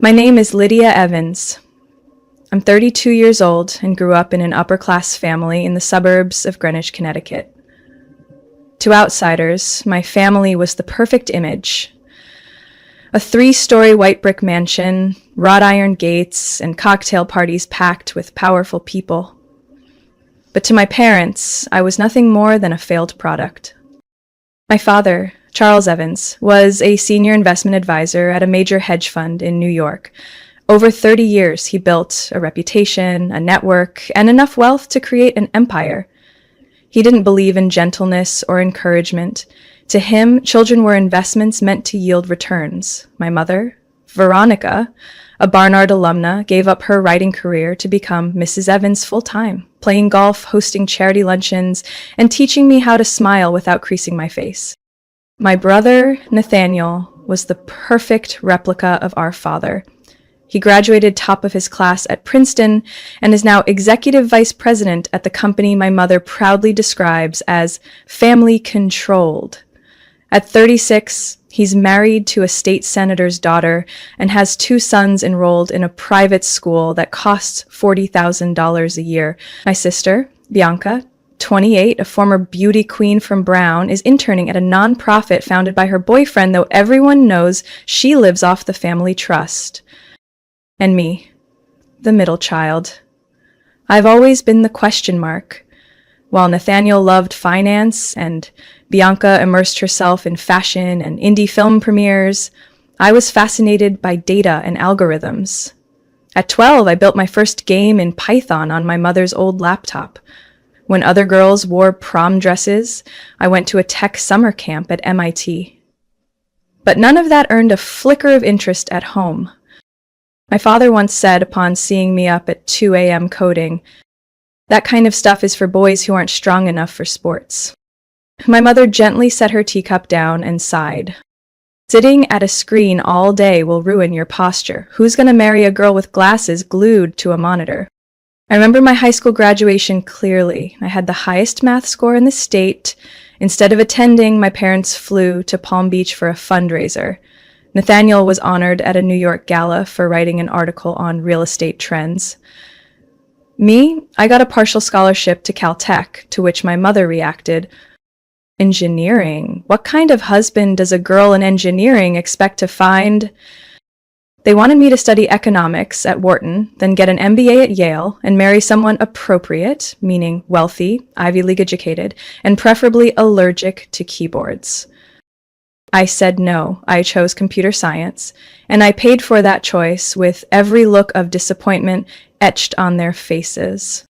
My name is Lydia Evans. I'm 32 years old and grew up in an upper-class family in the suburbs of Greenwich, Connecticut. To outsiders, my family was the perfect image. A 3-story white brick mansion, wrought iron gates, and cocktail parties packed with powerful people. But to my parents, I was nothing more than a failed product. My father, Charles Evans, was a senior investment advisor at a major hedge fund in New York. Over 30 years, he built a reputation, a network, and enough wealth to create an empire. He didn't believe in gentleness or encouragement. To him, children were investments meant to yield returns. My mother, Veronica, a Barnard alumna, gave up her writing career to become Mrs. Evans full-time, playing golf, hosting charity luncheons, and teaching me how to smile without creasing my face. My brother, Nathaniel, was the perfect replica of our father. He graduated top of his class at Princeton and is now executive vice president at the company my mother proudly describes as family-controlled. At 36, he's married to a state senator's daughter and has 2 sons enrolled in a private school that costs $40,000 a year. My sister, Bianca, 28, a former beauty queen from Brown, is interning at a nonprofit founded by her boyfriend, though everyone knows she lives off the family trust. And me, the middle child. I've always been the question mark. While Nathaniel loved finance and Bianca immersed herself in fashion and indie film premieres, I was fascinated by data and algorithms. At 12, I built my first game in Python on my mother's old laptop. When other girls wore prom dresses, I went to a tech summer camp at MIT. But none of that earned a flicker of interest at home. My father once said upon seeing me up at 2 a.m. coding, "That kind of stuff is for boys who aren't strong enough for sports." My mother gently set her teacup down and sighed. "Sitting at a screen all day will ruin your posture. Who's going to marry a girl with glasses glued to a monitor?" I remember my high school graduation clearly. I had the highest math score in the state. Instead of attending, my parents flew to Palm Beach for a fundraiser. Nathaniel was honored at a New York gala for writing an article on real estate trends. Me, I got a partial scholarship to Caltech, to which my mother reacted, "Engineering? What kind of husband does a girl in engineering expect to find?" They wanted me to study economics at Wharton, then get an MBA at Yale, and marry someone appropriate, meaning wealthy, Ivy League educated, and preferably allergic to keyboards. I said no. I chose computer science, and I paid for that choice with every look of disappointment etched on their faces.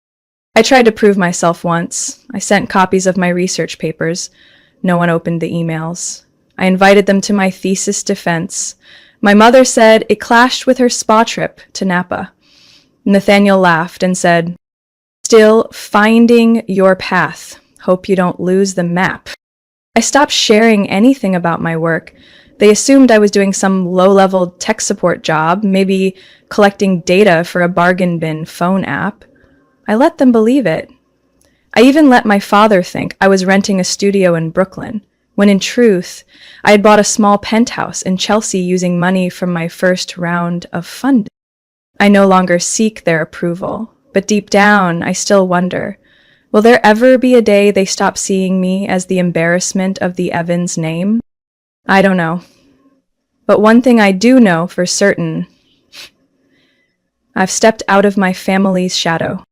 I tried to prove myself once. I sent copies of my research papers. No one opened the emails. I invited them to my thesis defense. My mother said it clashed with her spa trip to Napa. Nathaniel laughed and said, "Still finding your path. Hope you don't lose the map." I stopped sharing anything about my work. They assumed I was doing some low-level tech support job, maybe collecting data for a bargain bin phone app. I let them believe it. I even let my father think I was renting a studio in Brooklyn, when in truth, I had bought a small penthouse in Chelsea using money from my first round of funding. I no longer seek their approval, but deep down, I still wonder, will there ever be a day they stop seeing me as the embarrassment of the Evans name? I don't know. But one thing I do know for certain, I've stepped out of my family's shadow.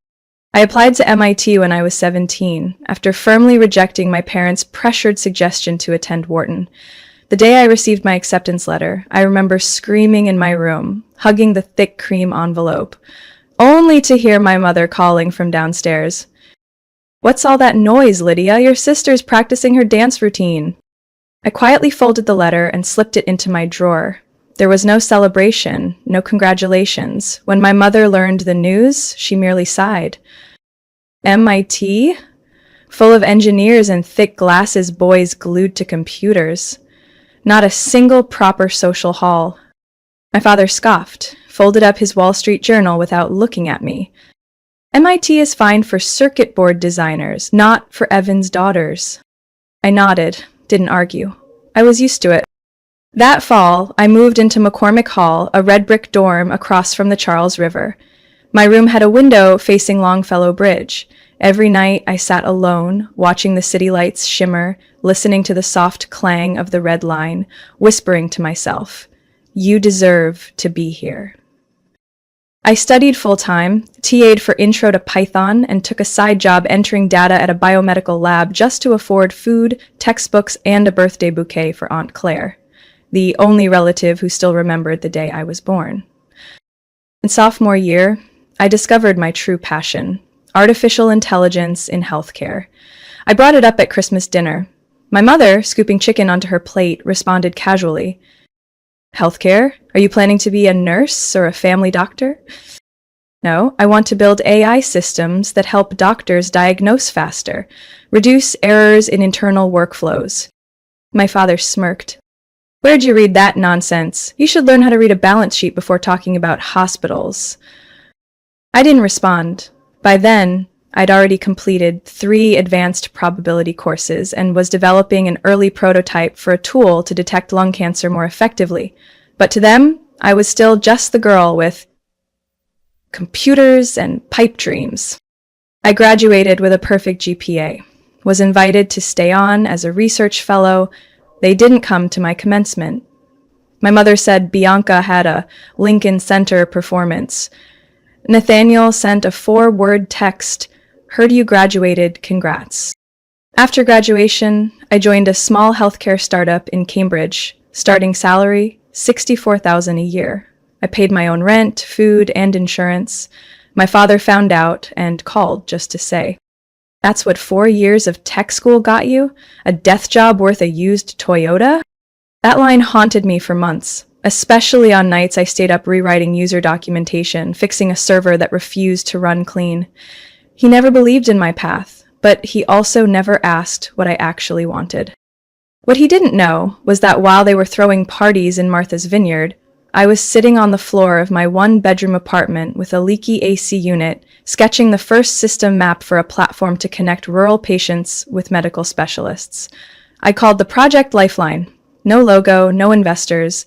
I applied to MIT when I was 17, after firmly rejecting my parents' pressured suggestion to attend Wharton. The day I received my acceptance letter, I remember screaming in my room, hugging the thick cream envelope, only to hear my mother calling from downstairs. "What's all that noise, Lydia? Your sister's practicing her dance routine." I quietly folded the letter and slipped it into my drawer. There was no celebration, no congratulations. When my mother learned the news, she merely sighed. MIT? Full of engineers and thick glasses boys glued to computers. Not a single proper social hall. My father scoffed, folded up his Wall Street Journal without looking at me. MIT is fine for circuit board designers, not for Evans' daughters. I nodded, didn't argue. I was used to it. That fall, I moved into McCormick Hall, a red brick dorm across from the Charles River. My room had a window facing Longfellow Bridge. Every night I sat alone, watching the city lights shimmer, listening to the soft clang of the red line, whispering to myself, "You deserve to be here." I studied full-time, TA'd for Intro to Python, and took a side job entering data at a biomedical lab just to afford food, textbooks, and a birthday bouquet for Aunt Claire, the only relative who still remembered the day I was born. In sophomore year, I discovered my true passion, artificial intelligence in healthcare. I brought it up at Christmas dinner. My mother, scooping chicken onto her plate, responded casually, "Healthcare? Are you planning to be a nurse or a family doctor?" "No, I want to build AI systems that help doctors diagnose faster, reduce errors in internal workflows." My father smirked. "Where'd you read that nonsense? You should learn how to read a balance sheet before talking about hospitals." I didn't respond. By then, I'd already completed 3 advanced probability courses and was developing an early prototype for a tool to detect lung cancer more effectively. But to them, I was still just the girl with computers and pipe dreams. I graduated with a perfect GPA, was invited to stay on as a research fellow. They didn't come to my commencement. My mother said Bianca had a Lincoln Center performance. Nathaniel sent a 4-word text, "Heard you graduated, congrats." After graduation, I joined a small healthcare startup in Cambridge, starting salary $64,000 a year. I paid my own rent, food, and insurance. My father found out and called just to say, "That's what 4 years of tech school got you? A death job worth a used Toyota?" That line haunted me for months, especially on nights I stayed up rewriting user documentation, fixing a server that refused to run clean. He never believed in my path, but he also never asked what I actually wanted. What he didn't know was that while they were throwing parties in Martha's Vineyard, I was sitting on the floor of my 1-bedroom apartment with a leaky AC unit, sketching the first system map for a platform to connect rural patients with medical specialists. I called the project Lifeline. No logo, no investors,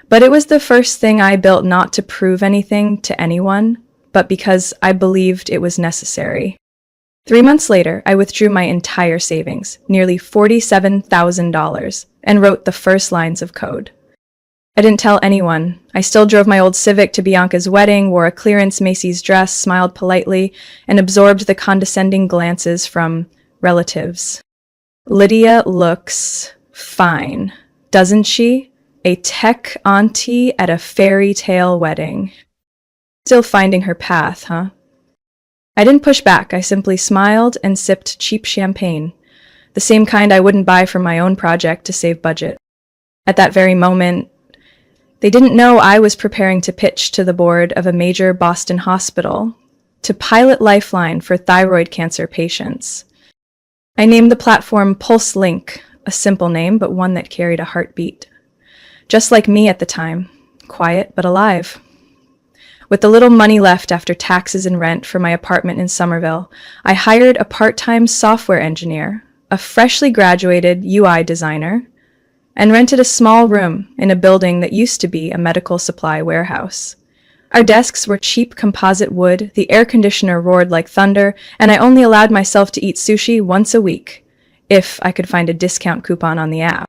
but it was the first thing I built not to prove anything to anyone, but because I believed it was necessary. 3 months later, I withdrew my entire savings, nearly $47,000, and wrote the first lines of code. I didn't tell anyone. I still drove my old Civic to Bianca's wedding, wore a clearance Macy's dress, smiled politely, and absorbed the condescending glances from relatives. "Lydia looks fine, doesn't she? A tech auntie at a fairy tale wedding. Still finding her path, huh?" I didn't push back. I simply smiled and sipped cheap champagne, the same kind I wouldn't buy for my own project to save budget. At that very moment, they didn't know I was preparing to pitch to the board of a major Boston hospital to pilot Lifeline for thyroid cancer patients. I named the platform Pulse Link, a simple name, but one that carried a heartbeat. Just like me at the time, quiet but alive. With the little money left after taxes and rent for my apartment in Somerville, I hired a part-time software engineer, a freshly graduated UI designer, and rented a small room in a building that used to be a medical supply warehouse. Our desks were cheap composite wood, the air conditioner roared like thunder, and I only allowed myself to eat sushi once a week, if I could find a discount coupon on the app.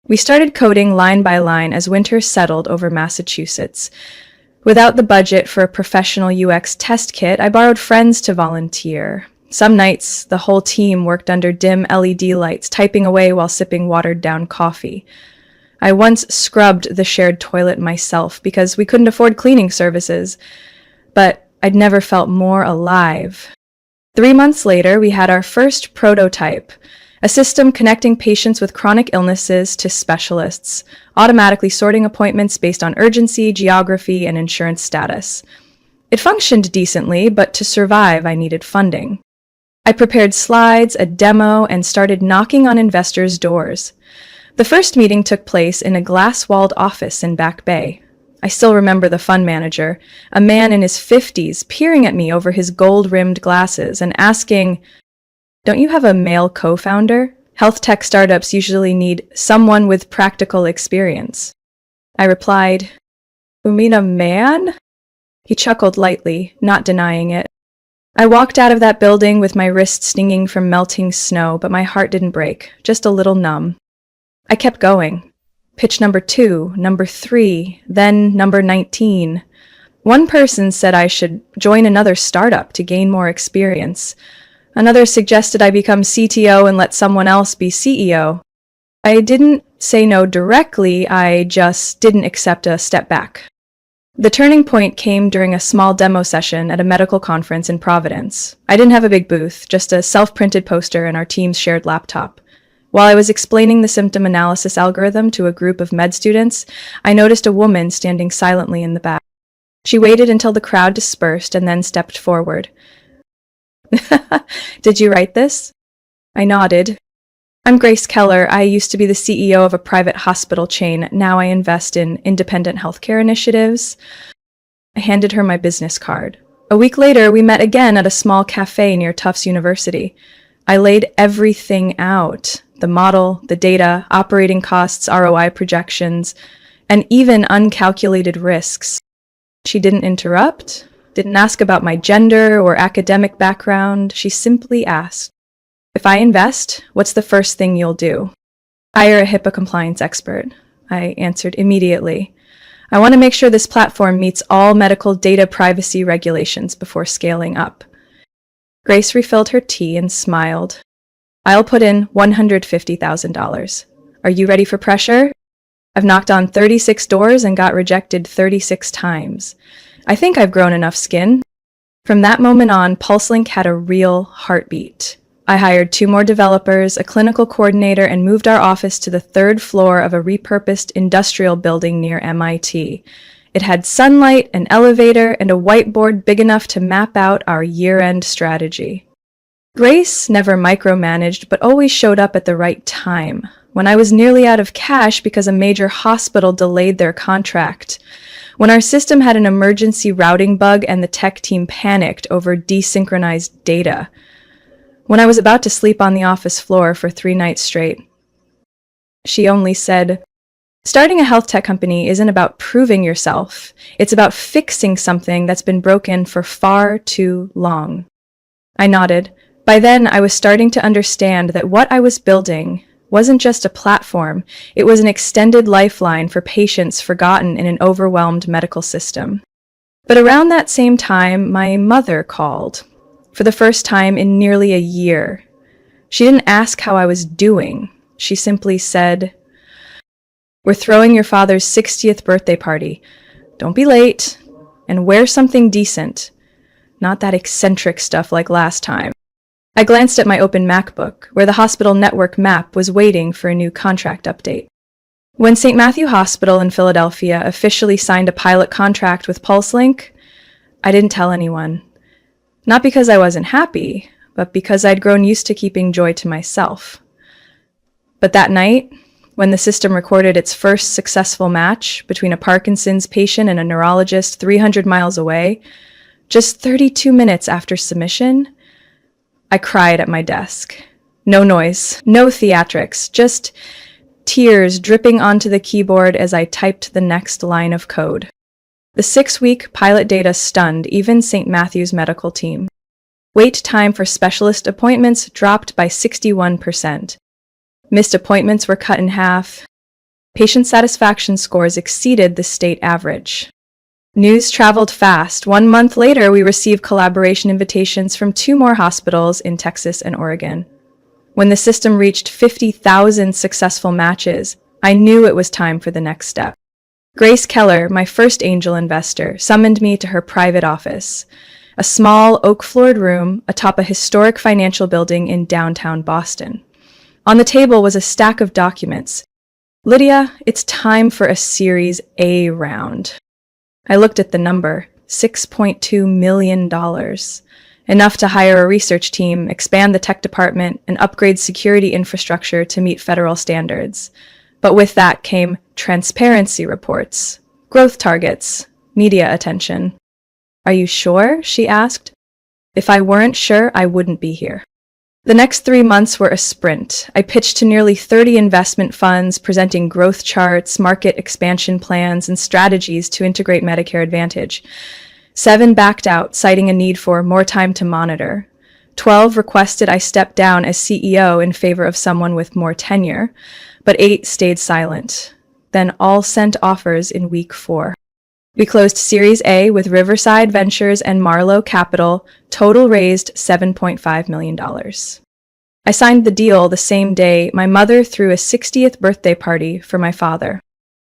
We started coding line by line as winter settled over Massachusetts. Without the budget for a professional UX test kit, I borrowed friends to volunteer. Some nights, the whole team worked under dim LED lights, typing away while sipping watered-down coffee. I once scrubbed the shared toilet myself because we couldn't afford cleaning services, but I'd never felt more alive. 3 months later, we had our first prototype, a system connecting patients with chronic illnesses to specialists, automatically sorting appointments based on urgency, geography, and insurance status. It functioned decently, but to survive, I needed funding. I prepared slides, a demo, and started knocking on investors' doors. The first meeting took place in a glass-walled office in Back Bay. I still remember the fund manager, a man in his 50s, peering at me over his gold-rimmed glasses and asking, "Don't you have a male co-founder? Health tech startups usually need someone with practical experience. I replied, "You mean a man?" He chuckled lightly, not denying it. I walked out of that building with my wrist stinging from melting snow, but my heart didn't break, just a little numb. I kept going. Pitch number 2, number 3, then number 19. One person said I should join another startup to gain more experience. Another suggested I become CTO and let someone else be CEO. I didn't say no directly, I just didn't accept a step back. The turning point came during a small demo session at a medical conference in Providence. I didn't have a big booth, just a self-printed poster and our team's shared laptop. While I was explaining the symptom analysis algorithm to a group of med students, I noticed a woman standing silently in the back. She waited until the crowd dispersed and then stepped forward. "Did you write this?" I nodded. "I'm Grace Keller. I used to be the CEO of a private hospital chain. Now I invest in independent healthcare initiatives." I handed her my business card. A week later, we met again at a small cafe near Tufts University. I laid everything out: the model, the data, operating costs, ROI projections, and even uncalculated risks. She didn't interrupt, didn't ask about my gender or academic background. She simply asked, "If I invest, what's the first thing you'll do?" "Hire a HIPAA compliance expert," I answered immediately. "I want to make sure this platform meets all medical data privacy regulations before scaling up." Grace refilled her tea and smiled. "I'll put in $150,000. Are you ready for pressure? I've knocked on 36 doors and got rejected 36 times. I think I've grown enough skin." From that moment on, PulseLink had a real heartbeat. I hired 2 more developers, a clinical coordinator, and moved our office to the 3rd floor of a repurposed industrial building near MIT. It had sunlight, an elevator, and a whiteboard big enough to map out our year-end strategy. Grace never micromanaged, but always showed up at the right time. When I was nearly out of cash because a major hospital delayed their contract. When our system had an emergency routing bug and the tech team panicked over desynchronized data. When I was about to sleep on the office floor for 3 nights straight. She only said, "Starting a health tech company isn't about proving yourself. It's about fixing something that's been broken for far too long." I nodded. By then, I was starting to understand that what I was building wasn't just a platform. It was an extended lifeline for patients forgotten in an overwhelmed medical system. But around that same time, my mother called. For the first time in nearly a year. She didn't ask how I was doing. She simply said, "We're throwing your father's 60th birthday party. Don't be late, and wear something decent. Not that eccentric stuff like last time." I glanced at my open MacBook, where the hospital network map was waiting for a new contract update. When St. Matthew Hospital in Philadelphia officially signed a pilot contract with PulseLink, I didn't tell anyone. Not because I wasn't happy, but because I'd grown used to keeping joy to myself. But that night, when the system recorded its first successful match between a Parkinson's patient and a neurologist 300 miles away, just 32 minutes after submission, I cried at my desk. No noise, no theatrics, just tears dripping onto the keyboard as I typed the next line of code. The 6-week pilot data stunned even St. Matthew's medical team. Wait time for specialist appointments dropped by 61%. Missed appointments were cut in half. Patient satisfaction scores exceeded the state average. News traveled fast. 1 month later, we received collaboration invitations from 2 more hospitals in Texas and Oregon. When the system reached 50,000 successful matches, I knew it was time for the next step. Grace Keller, my first angel investor, summoned me to her private office, a small oak-floored room atop a historic financial building in downtown Boston. On the table was a stack of documents. "Lydia, it's time for a Series A round." I looked at the number, $6.2 million. Enough to hire a research team, expand the tech department, and upgrade security infrastructure to meet federal standards. But with that came transparency reports, growth targets, media attention. "Are you sure?" she asked. "If I weren't sure, I wouldn't be here." The next 3 months were a sprint. I pitched to nearly 30 investment funds, presenting growth charts, market expansion plans, and strategies to integrate Medicare Advantage. 7 backed out, citing a need for more time to monitor. 12 requested I step down as CEO in favor of someone with more tenure, but 8 stayed silent. Then all sent offers in week 4. We closed Series A with Riverside Ventures and Marlowe Capital, total raised $7.5 million. I signed the deal the same day my mother threw a 60th birthday party for my father.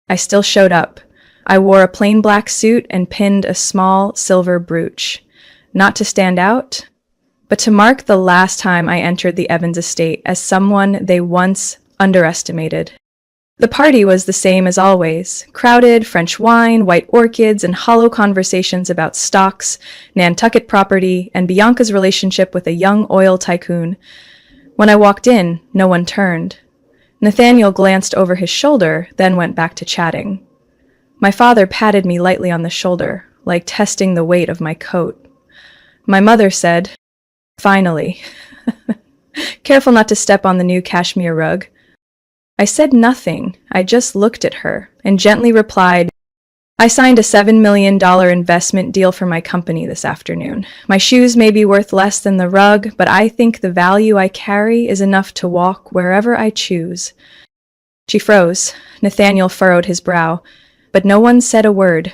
I still showed up. I wore a plain black suit and pinned a small silver brooch, not to stand out, but to mark the last time I entered the Evans estate as someone they once underestimated. The party was the same as always: crowded, French wine, white orchids, and hollow conversations about stocks, Nantucket property, and Bianca's relationship with a young oil tycoon. When I walked in, no one turned. Nathaniel glanced over his shoulder, then went back to chatting. My father patted me lightly on the shoulder, like testing the weight of my coat. My mother said, "Finally." Careful not to step on the new cashmere rug. I said nothing. I just looked at her and gently replied, "I signed a $7 million investment deal for my company this afternoon. My shoes may be worth less than the rug, but I think the value I carry is enough to walk wherever I choose." She froze. Nathaniel furrowed his brow, but no one said a word.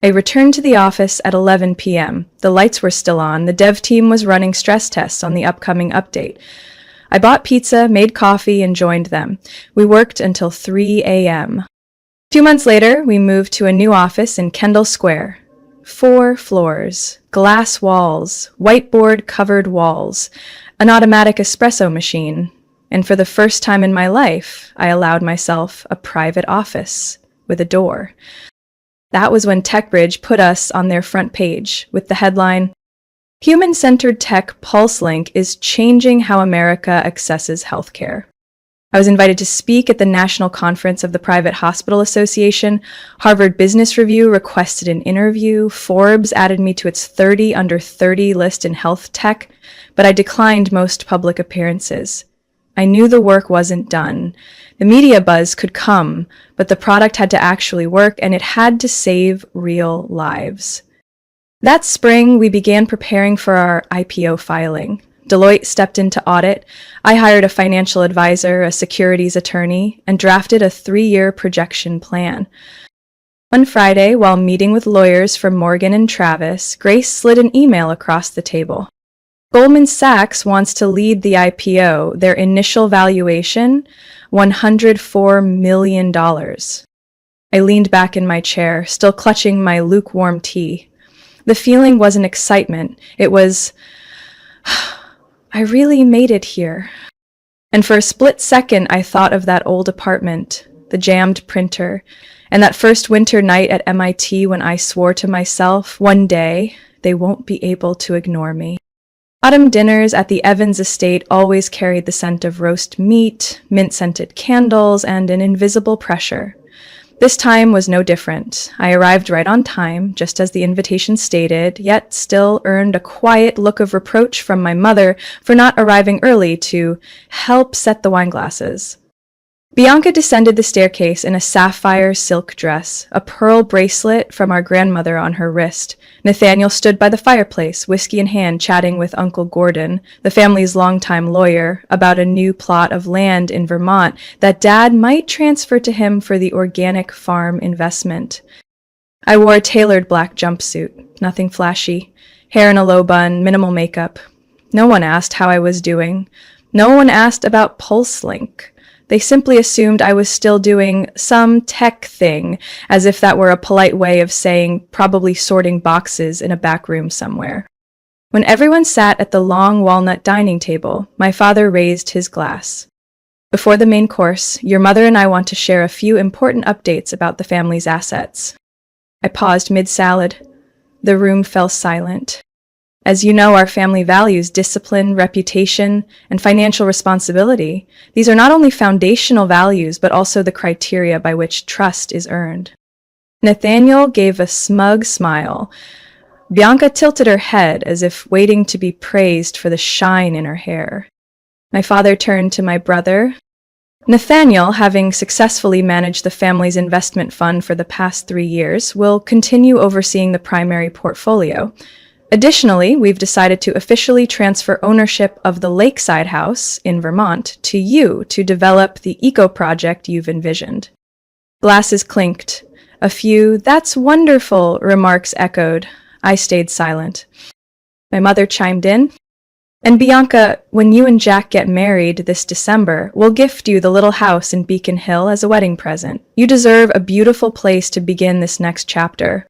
I returned to the office at 11 p.m. The lights were still on. The dev team was running stress tests on the upcoming update. I bought pizza, made coffee, and joined them. We worked until 3 a.m. 2 months later, we moved to a new office in Kendall Square. 4 floors, glass walls, whiteboard-covered walls, an automatic espresso machine, and for the first time in my life, I allowed myself a private office with a door. That was when TechBridge put us on their front page with the headline, "Human-Centered Tech PulseLink is changing how America accesses healthcare." I was invited to speak at the National Conference of the Private Hospital Association. Harvard Business Review requested an interview. Forbes added me to its 30 under 30 list in health tech, but I declined most public appearances. I knew the work wasn't done. The media buzz could come, but the product had to actually work, and it had to save real lives. That spring, we began preparing for our IPO filing. Deloitte stepped in to audit. I hired a financial advisor, a securities attorney, and drafted a 3-year projection plan. One Friday, while meeting with lawyers from Morgan and Travis, Grace slid an email across the table. Goldman Sachs wants to lead the IPO. Their initial valuation, $104 million. I leaned back in my chair, still clutching my lukewarm tea. The feeling wasn't excitement. It was, I really made it here. And for a split second, I thought of that old apartment, the jammed printer, and that first winter night at MIT when I swore to myself, one day, they won't be able to ignore me. Autumn dinners at the Evans estate always carried the scent of roast meat, mint-scented candles, and an invisible pressure. This time was no different. I arrived right on time, just as the invitation stated, yet still earned a quiet look of reproach from my mother for not arriving early to help set the wine glasses. Bianca descended the staircase in a sapphire silk dress, a pearl bracelet from our grandmother on her wrist. Nathaniel stood by the fireplace, whiskey in hand, chatting with Uncle Gordon, the family's longtime lawyer, about a new plot of land in Vermont that Dad might transfer to him for the organic farm investment. I wore a tailored black jumpsuit, nothing flashy, hair in a low bun, minimal makeup. No one asked how I was doing. No one asked about PulseLink. They simply assumed I was still doing some tech thing, as if that were a polite way of saying probably sorting boxes in a back room somewhere. When everyone sat at the long walnut dining table, my father raised his glass. "Before the main course, your mother and I want to share a few important updates about the family's assets." I paused mid-salad. The room fell silent. As you know, our family values discipline, reputation, and financial responsibility. These are not only foundational values, but also the criteria by which trust is earned. Nathaniel gave a smug smile. Bianca tilted her head as if waiting to be praised for the shine in her hair. My father turned to my brother. Nathaniel, having successfully managed the family's investment fund for the past 3 years, will continue overseeing the primary portfolio. Additionally, we've decided to officially transfer ownership of the lakeside house in Vermont to you to develop the eco project you've envisioned. Glasses clinked. A few "that's wonderful" remarks echoed. I stayed silent. My mother chimed in. And Bianca, when you and Jack get married this December, we'll gift you the little house in Beacon Hill as a wedding present. You deserve a beautiful place to begin this next chapter.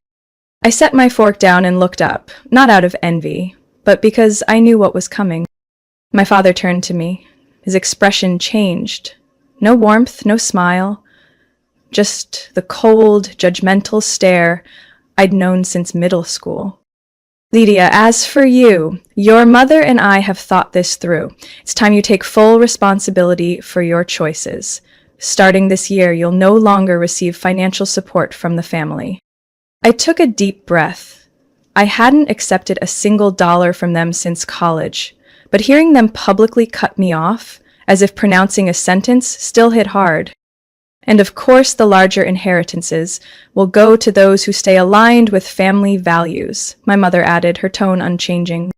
I set my fork down and looked up, not out of envy, but because I knew what was coming. My father turned to me. His expression changed. No warmth, no smile, just the cold, judgmental stare I'd known since middle school. Lydia, as for you, your mother and I have thought this through. It's time you take full responsibility for your choices. Starting this year, you'll no longer receive financial support from the family. I took a deep breath. I hadn't accepted a single dollar from them since college, but hearing them publicly cut me off, as if pronouncing a sentence, still hit hard. And of course, the larger inheritances will go to those who stay aligned with family values, my mother added, her tone unchanging.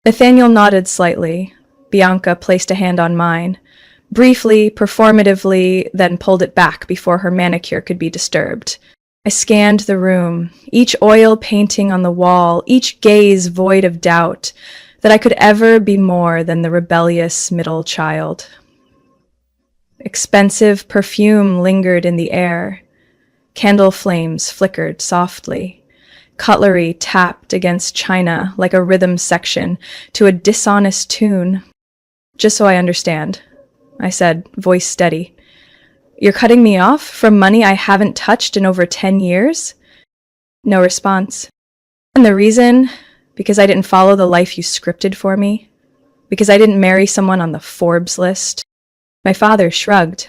Nathaniel nodded slightly. Bianca placed a hand on mine, briefly, performatively, then pulled it back before her manicure could be disturbed. I scanned the room, each oil painting on the wall, each gaze void of doubt that I could ever be more than the rebellious middle child. Expensive perfume lingered in the air. Candle flames flickered softly. Cutlery tapped against china like a rhythm section to a dishonest tune. Just so I understand, I said, voice steady. You're cutting me off from money I haven't touched in over 10 years? No response. And the reason? Because I didn't follow the life you scripted for me? Because I didn't marry someone on the Forbes list? My father shrugged.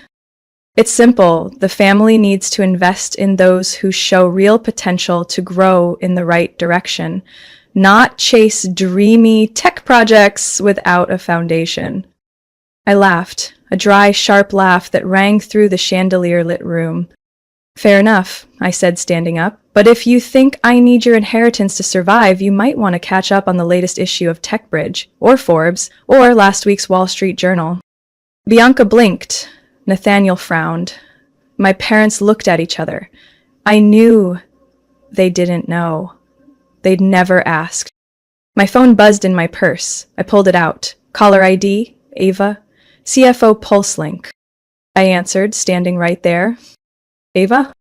It's simple. The family needs to invest in those who show real potential to grow in the right direction, not chase dreamy tech projects without a foundation. I laughed, a dry, sharp laugh that rang through the chandelier-lit room. Fair enough, I said, standing up. But if you think I need your inheritance to survive, you might want to catch up on the latest issue of TechBridge, or Forbes, or last week's Wall Street Journal. Bianca blinked. Nathaniel frowned. My parents looked at each other. I knew they didn't know. They'd never asked. My phone buzzed in my purse. I pulled it out. Caller ID, Ava. CFO Pulse Link. I answered, standing right there. Ava?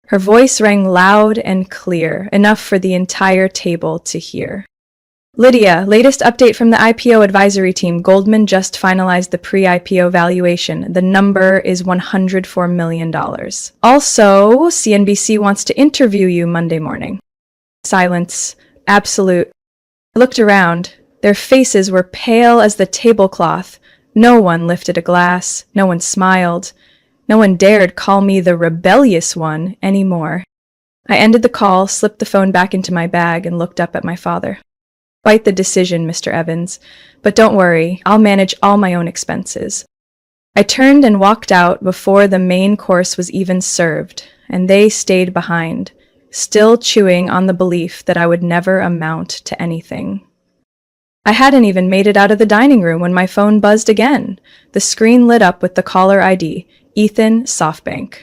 Her voice rang loud and clear, enough for the entire table to hear. Lydia, latest update from the IPO advisory team. Goldman just finalized the pre-IPO valuation. The number is $104 million. Also, CNBC wants to interview you Monday morning. Silence. Absolute. I looked around. Their faces were pale as the tablecloth. No one lifted a glass. No one smiled. No one dared call me the rebellious one anymore. I ended the call, slipped the phone back into my bag, and looked up at my father. Quite the decision, Mr. Evans, but don't worry, I'll manage all my own expenses. I turned and walked out before the main course was even served, and they stayed behind, still chewing on the belief that I would never amount to anything. I hadn't even made it out of the dining room when my phone buzzed again. The screen lit up with the caller ID, Ethan Softbank.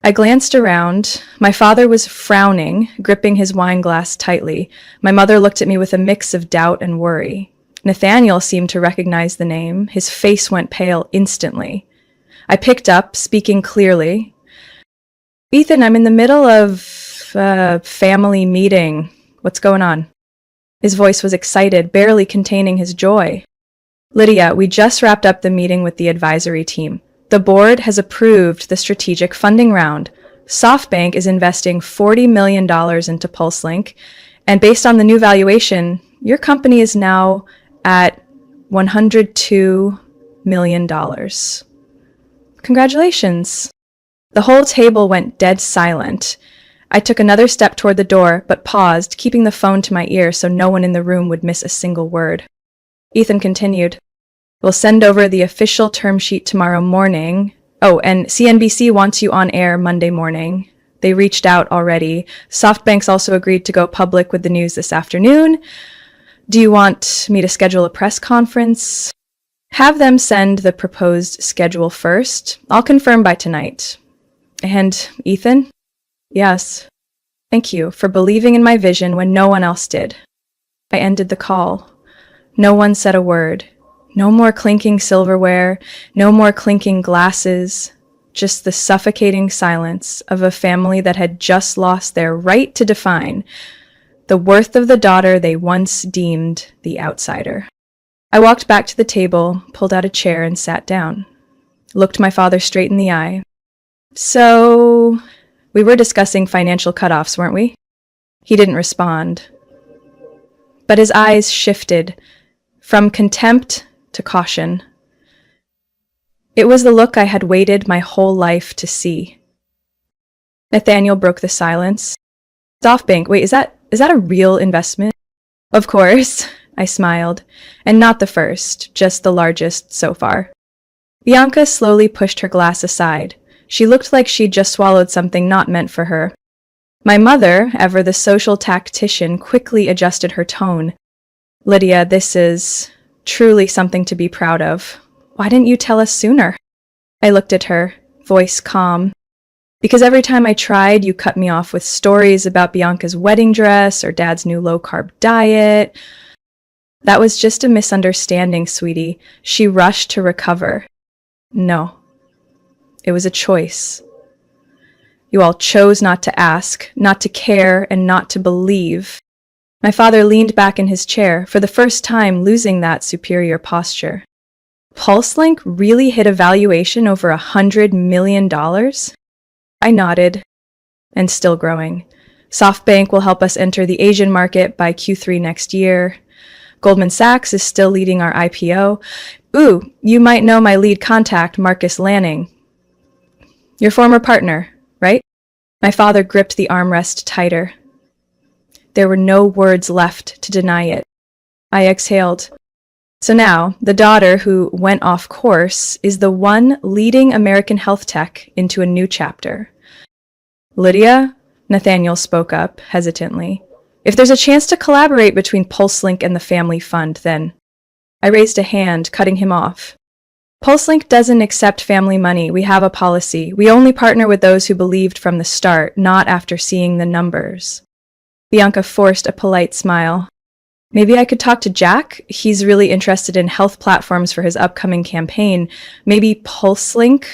I glanced around. My father was frowning, gripping his wine glass tightly. My mother looked at me with a mix of doubt and worry. Nathaniel seemed to recognize the name. His face went pale instantly. I picked up, speaking clearly. Ethan, I'm in the middle of a family meeting. What's going on? His voice was excited, barely containing his joy. Lydia, we just wrapped up the meeting with the advisory team. The board has approved the strategic funding round. SoftBank is investing $40 million into PulseLink, and based on the new valuation, your company is now at $102 million. Congratulations. The whole table went dead silent. I took another step toward the door, but paused, keeping the phone to my ear so no one in the room would miss a single word. Ethan continued. We'll send over the official term sheet tomorrow morning. Oh, and CNBC wants you on air Monday morning. They reached out already. SoftBank's also agreed to go public with the news this afternoon. Do you want me to schedule a press conference? Have them send the proposed schedule first. I'll confirm by tonight. And Ethan? Yes. Thank you for believing in my vision when no one else did. I ended the call. No one said a word. No more clinking silverware, no more clinking glasses, just the suffocating silence of a family that had just lost their right to define the worth of the daughter they once deemed the outsider. I walked back to the table, pulled out a chair, and sat down. Looked my father straight in the eye. So, we were discussing financial cutoffs, weren't we? He didn't respond. But his eyes shifted from contempt to caution. It was the look I had waited my whole life to see. Nathaniel broke the silence. SoftBank, wait, is that a real investment? Of course, I smiled, and not the first, just the largest so far. Bianca slowly pushed her glass aside. She looked like she'd just swallowed something not meant for her. My mother, ever the social tactician, quickly adjusted her tone. Lydia, this is truly something to be proud of. Why didn't you tell us sooner? I looked at her, voice calm. Because every time I tried, you cut me off with stories about Bianca's wedding dress or Dad's new low-carb diet. That was just a misunderstanding, sweetie. She rushed to recover. No. It was a choice. You all chose not to ask, not to care, and not to believe. My father leaned back in his chair, for the first time losing that superior posture. PulseLink really hit a valuation over $100 million? I nodded, and still growing. SoftBank will help us enter the Asian market by Q3 next year. Goldman Sachs is still leading our IPO. Ooh, you might know my lead contact, Marcus Lanning. Your former partner, right? My father gripped the armrest tighter. There were no words left to deny it. I exhaled. So now, the daughter who went off course is the one leading American health tech into a new chapter. Lydia, Nathaniel spoke up hesitantly. If there's a chance to collaborate between PulseLink and the family fund, then... I raised a hand, cutting him off. PulseLink doesn't accept family money. We have a policy. We only partner with those who believed from the start, not after seeing the numbers. Bianca forced a polite smile. Maybe I could talk to Jack? He's really interested in health platforms for his upcoming campaign. Maybe PulseLink?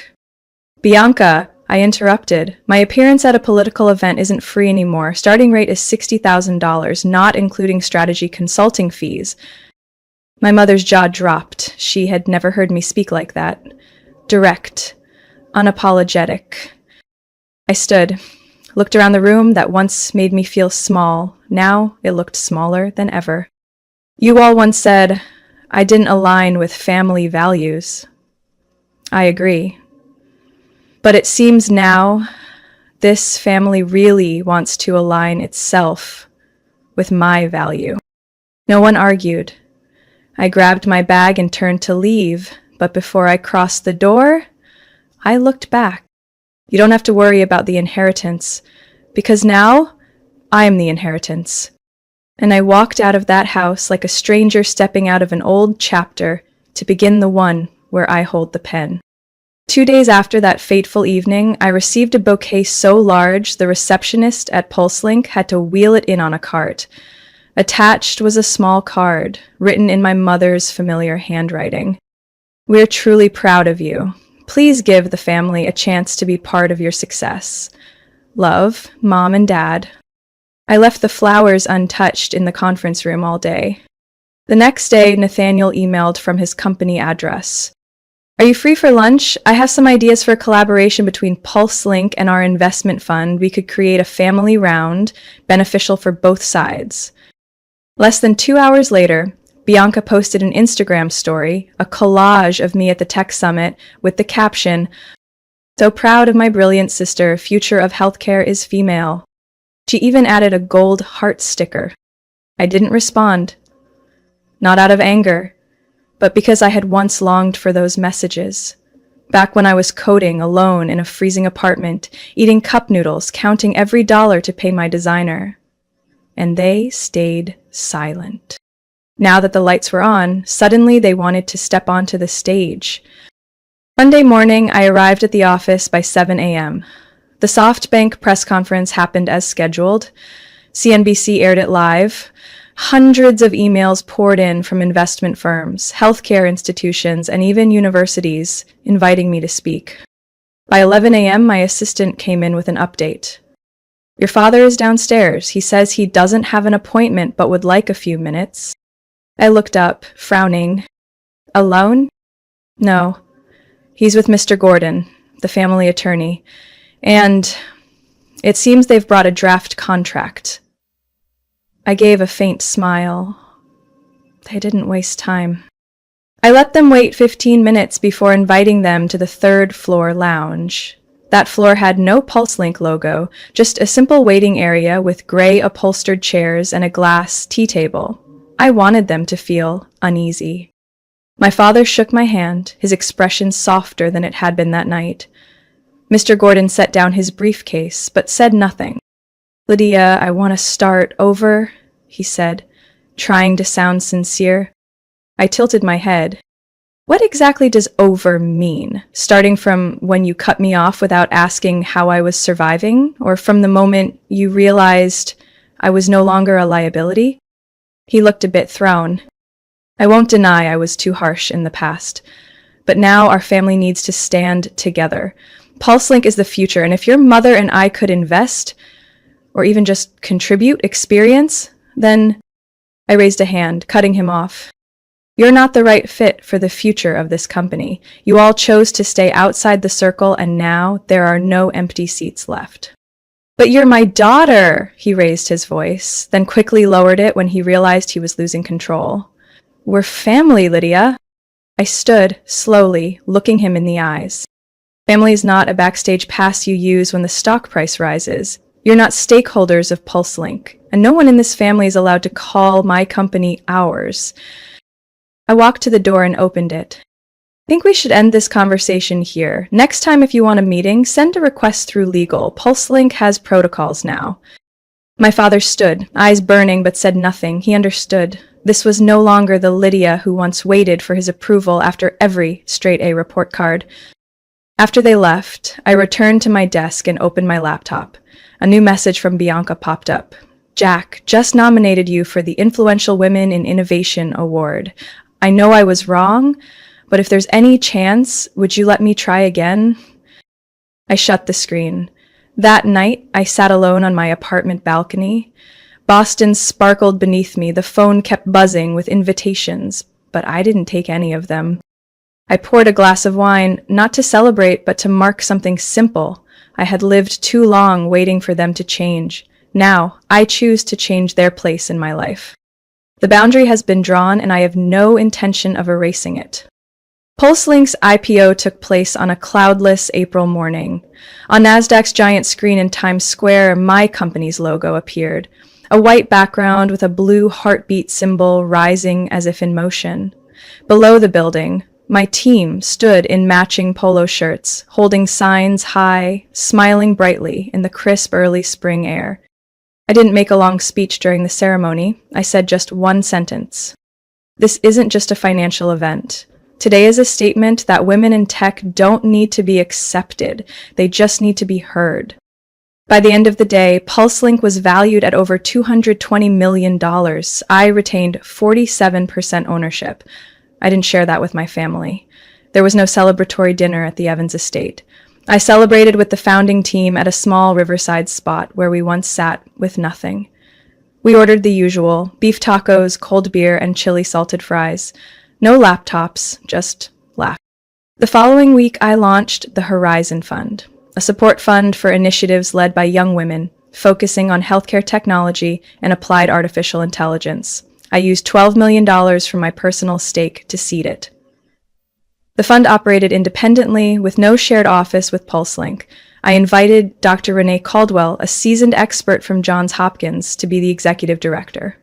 Bianca, I interrupted. My appearance at a political event isn't free anymore. Starting rate is $60,000, not including strategy consulting fees. My mother's jaw dropped. She had never heard me speak like that. Direct. Unapologetic. I stood. Looked around the room that once made me feel small. Now it looked smaller than ever. You all once said I didn't align with family values. I agree. But it seems now this family really wants to align itself with my value. No one argued. I grabbed my bag and turned to leave, but before I crossed the door, I looked back. You don't have to worry about the inheritance, because now I'm the inheritance. And I walked out of that house like a stranger stepping out of an old chapter to begin the one where I hold the pen. 2 days after that fateful evening, I received a bouquet so large the receptionist at PulseLink had to wheel it in on a cart. Attached was a small card, written in my mother's familiar handwriting. We're truly proud of you. Please give the family a chance to be part of your success. Love, Mom and Dad. I left the flowers untouched in the conference room all day. The next day, Nathaniel emailed from his company address. Are you free for lunch? I have some ideas for a collaboration between PulseLink and our investment fund. We could create a family round, beneficial for both sides. Less than 2 hours later, Bianca posted an Instagram story, a collage of me at the tech summit with the caption, "So proud of my brilliant sister, future of healthcare is female." She even added a gold heart sticker. I didn't respond. Not out of anger. but because I had once longed for those messages. Back when I was coding alone in a freezing apartment, eating cup noodles, counting every dollar to pay my designer. And they stayed silent. Now that the lights were on, suddenly they wanted to step onto the stage. Monday morning, I arrived at the office by 7 a.m. The SoftBank press conference happened as scheduled. CNBC aired it live. Hundreds of emails poured in from investment firms, healthcare institutions, and even universities inviting me to speak. By 11 a.m., my assistant came in with an update. Your father is downstairs. He says he doesn't have an appointment but would like a few minutes. I looked up, frowning. Alone? No. He's with Mr. Gordon, the family attorney, and it seems they've brought a draft contract. I gave a faint smile. They didn't waste time. I let them wait 15 minutes before inviting them to the third-floor lounge. That floor had no PulseLink logo, just a simple waiting area with gray upholstered chairs and a glass tea table. I wanted them to feel uneasy. My father shook my hand, his expression softer than it had been that night. Mr. Gordon set down his briefcase, but said nothing. Lydia, I want to start over, he said, trying to sound sincere. I tilted my head. What exactly does over mean? Starting from when you cut me off without asking how I was surviving, or from the moment you realized I was no longer a liability? He looked a bit thrown. I won't deny I was too harsh in the past, but now our family needs to stand together. PulseLink is the future, and if your mother and I could invest, or even just contribute experience, then I raised a hand, cutting him off. You're not the right fit for the future of this company. You all chose to stay outside the circle, and now there are no empty seats left. But you're my daughter, he raised his voice, then quickly lowered it when he realized he was losing control. We're family, Lydia. I stood, slowly, looking him in the eyes. Family is not a backstage pass you use when the stock price rises. You're not stakeholders of PulseLink, and no one in this family is allowed to call my company ours. I walked to the door and opened it. I think we should end this conversation here. Next time if you want a meeting, send a request through legal. PulseLink has protocols now. My father stood, eyes burning, but said nothing. He understood. This was no longer the Lydia who once waited for his approval after every straight-A report card. After they left, I returned to my desk and opened my laptop. A new message from Bianca popped up. Jack, just nominated you for the Influential Women in Innovation Award. I know I was wrong, but if there's any chance, would you let me try again? I shut the screen. That night, I sat alone on my apartment balcony. Boston sparkled beneath me. The phone kept buzzing with invitations, but I didn't take any of them. I poured a glass of wine, not to celebrate, but to mark something simple. I had lived too long waiting for them to change. Now, I choose to change their place in my life. The boundary has been drawn, and I have no intention of erasing it. PulseLink's IPO took place on a cloudless April morning. On Nasdaq's giant screen in Times Square, my company's logo appeared. A white background with a blue heartbeat symbol rising as if in motion. Below the building, my team stood in matching polo shirts, holding signs high, smiling brightly in the crisp early spring air. I didn't make a long speech during the ceremony. I said just one sentence. This isn't just a financial event. Today is a statement that women in tech don't need to be accepted. They just need to be heard. By the end of the day, PulseLink was valued at over $220 million. I retained 47% ownership. I didn't share that with my family. There was no celebratory dinner at the Evans estate. I celebrated with the founding team at a small riverside spot where we once sat with nothing. We ordered the usual, beef tacos, cold beer, and chili salted fries. No laptops, just laughter. The following week, I launched the Horizon Fund, a support fund for initiatives led by young women, focusing on healthcare technology and applied artificial intelligence. I used $12 million from my personal stake to seed it. The fund operated independently, with no shared office with PulseLink. I invited Dr. Renee Caldwell, a seasoned expert from Johns Hopkins, to be the executive director.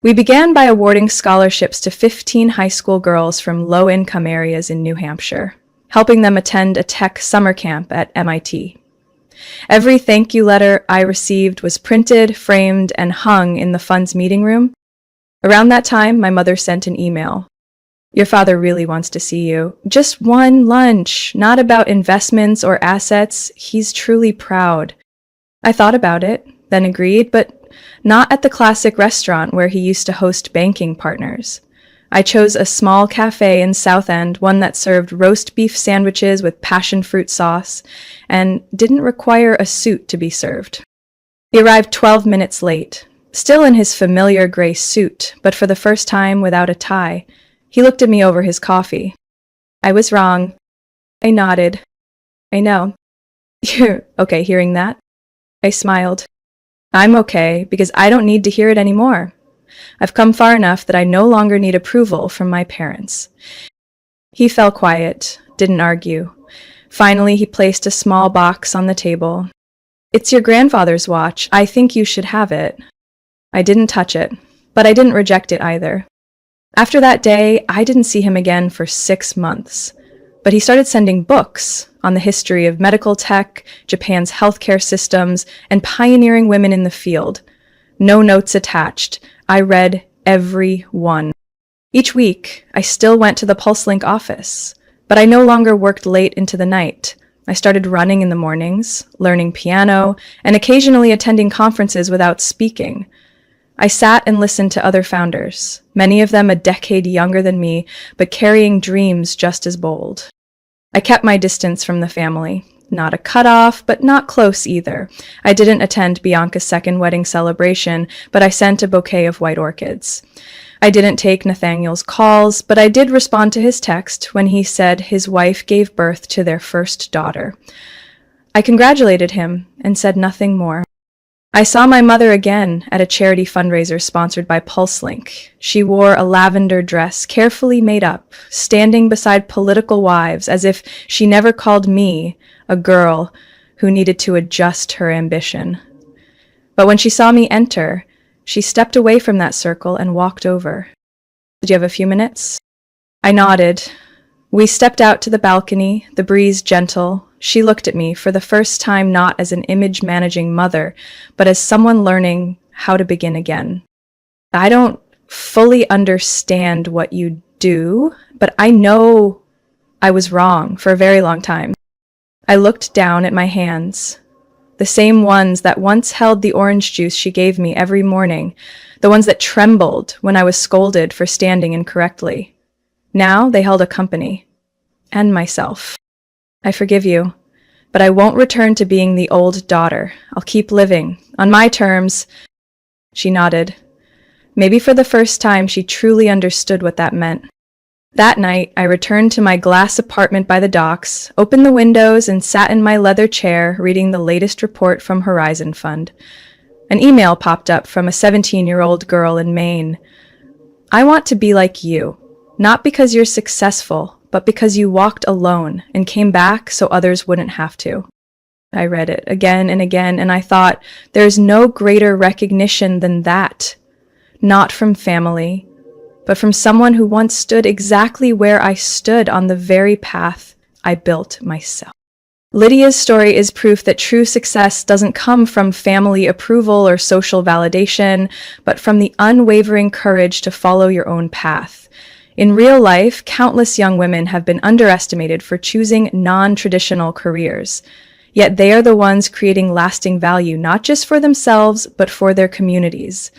We began by awarding scholarships to 15 high school girls from low-income areas in New Hampshire, helping them attend a tech summer camp at MIT. Every thank you letter I received was printed, framed, and hung in the fund's meeting room. Around that time, my mother sent an email. Your father really wants to see you. Just one lunch, not about investments or assets. He's truly proud. I thought about it, then agreed, but not at the classic restaurant where he used to host banking partners. I chose a small cafe in South End, one that served roast beef sandwiches with passion fruit sauce and didn't require a suit to be served. He arrived 12 minutes late, still in his familiar gray suit, but for the first time without a tie. He looked at me over his coffee. I was wrong. I nodded. I know. You're okay hearing that? I smiled. I'm okay because I don't need to hear it anymore. I've come far enough that I no longer need approval from my parents. He fell quiet, didn't argue. Finally, he placed a small box on the table. It's your grandfather's watch. I think you should have it. I didn't touch it, but I didn't reject it either. After that day, I didn't see him again for 6 months. But he started sending books on the history of medical tech, Japan's healthcare systems, and pioneering women in the field. No notes attached. I read every one. Each week, I still went to the PulseLink office, but I no longer worked late into the night. I started running in the mornings, learning piano, and occasionally attending conferences without speaking. I sat and listened to other founders, many of them a decade younger than me, but carrying dreams just as bold. I kept my distance from the family. Not a cutoff, but not close either. I didn't attend Bianca's second wedding celebration, but I sent a bouquet of white orchids. I didn't take Nathaniel's calls, but I did respond to his text when he said his wife gave birth to their first daughter. I congratulated him and said nothing more. I saw my mother again at a charity fundraiser sponsored by PulseLink. She wore a lavender dress carefully made up, standing beside political wives as if she never called me a girl who needed to adjust her ambition. But when she saw me enter, she stepped away from that circle and walked over. Did you have a few minutes? I nodded. We stepped out to the balcony, the breeze gentle. She looked at me for the first time not as an image-managing mother, but as someone learning how to begin again. I don't fully understand what you do, but I know I was wrong for a very long time. I looked down at my hands, the same ones that once held the orange juice she gave me every morning, the ones that trembled when I was scolded for standing incorrectly. Now they held a company, and myself. I forgive you, but I won't return to being the old daughter. I'll keep living, on my terms. She nodded. Maybe for the first time she truly understood what that meant. That night, I returned to my glass apartment by the docks, opened the windows, and sat in my leather chair reading the latest report from Horizon Fund. An email popped up from a 17-year-old girl in Maine. I want to be like you, not because you're successful, but because you walked alone and came back so others wouldn't have to. I read it again and again, and I thought, there's no greater recognition than that. Not from family, but from someone who once stood exactly where I stood on the very path I built myself. Lydia's story is proof that true success doesn't come from family approval or social validation, but from the unwavering courage to follow your own path. In real life, countless young women have been underestimated for choosing non-traditional careers. Yet they are the ones creating lasting value, not just for themselves, but for their communities.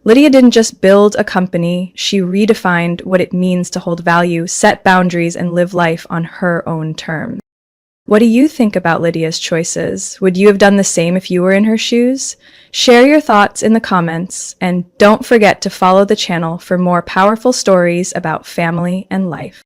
Lydia didn't just build a company, she redefined what it means to hold value, set boundaries, and live life on her own terms. What do you think about Lydia's choices? Would you have done the same if you were in her shoes? Share your thoughts in the comments, and don't forget to follow the channel for more powerful stories about family and life.